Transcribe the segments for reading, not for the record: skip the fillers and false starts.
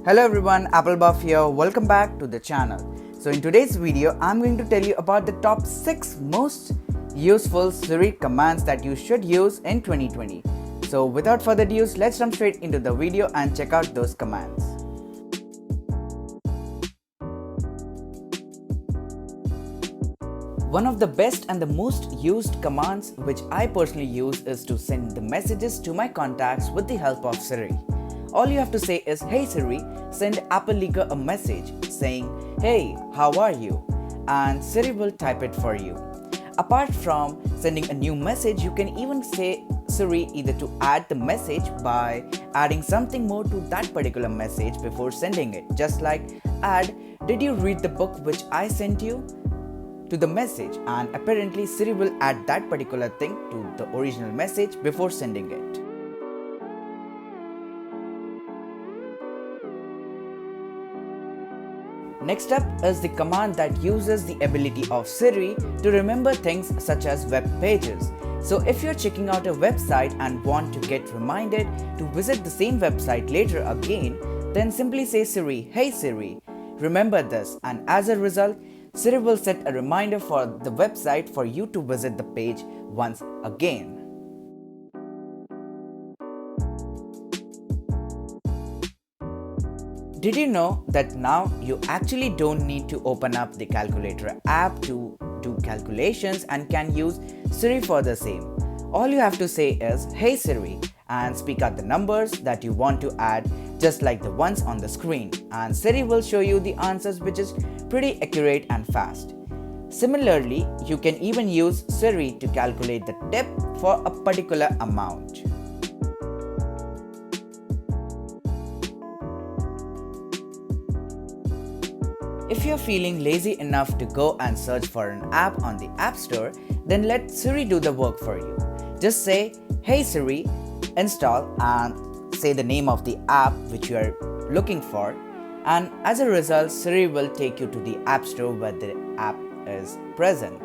Hello everyone, Apple Buff here. Welcome back to the channel. So in today's video, I'm going to tell you about the top 6 most useful Siri commands that you should use in 2020. So without further ado, let's jump straight into the video and check out those commands. One of the best and the most used commands which I personally use is to send the messages to my contacts with the help of Siri. All you have to say is, "Hey Siri, send Apple leaker a message saying, hey, how are you?" and Siri will type it for you. Apart from sending a new message, you can even say Siri either to add the message by adding something more to that particular message before sending it. Just like add, "Did you read the book which I sent you?" to the message, and apparently Siri will add that particular thing to the original message before sending it. Next up is the command that uses the ability of Siri to remember things such as web pages. So if you're checking out a website and want to get reminded to visit the same website later again, then simply say, "Siri, hey Siri, remember this," and as a result, Siri will set a reminder for the website for you to visit the page once again. Did you know that now you actually don't need to open up the calculator app to do calculations and can use Siri for the same? All you have to say is, "Hey Siri," and speak out the numbers that you want to add, just like the ones on the screen, and Siri will show you the answers, which is pretty accurate and fast. Similarly, you can even use Siri to calculate the tip for a particular amount. If you're feeling lazy enough to go and search for an app on the App Store, then let Siri do the work for you. Just say, "Hey Siri, install," and say the name of the app which you are looking for, and as a result, Siri will take you to the App Store where the app is present.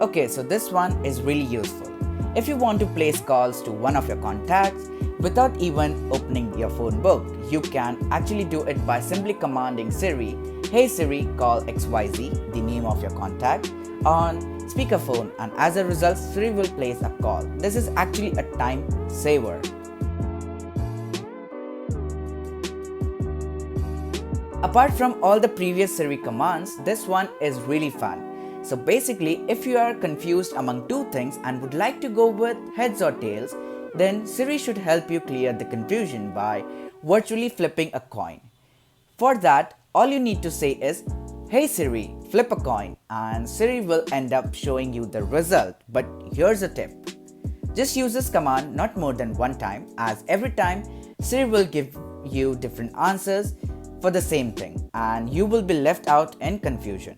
Okay, so this one is really useful. If you want to place calls to one of your contacts without even opening your phone book, you can actually do it by simply commanding Siri, "Hey Siri, call XYZ," the name of your contact, on speakerphone, and as a result, Siri will place a call. This is actually a time saver. Apart from all the previous Siri commands, this one is really fun. So basically, if you are confused among two things and would like to go with heads or tails, then Siri should help you clear the confusion by virtually flipping a coin. For that, all you need to say is, "Hey Siri, flip a coin," and Siri will end up showing you the result. But here's a tip. Just use this command not more than one time, as every time Siri will give you different answers for the same thing, and you will be left out in confusion.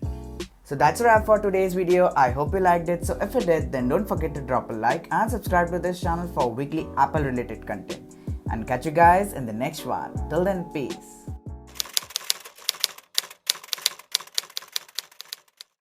So that's a wrap for today's video. I hope you liked it. So if you did, then don't forget to drop a like and subscribe to this channel for weekly Apple related content. And catch you guys in the next one. Till then, peace.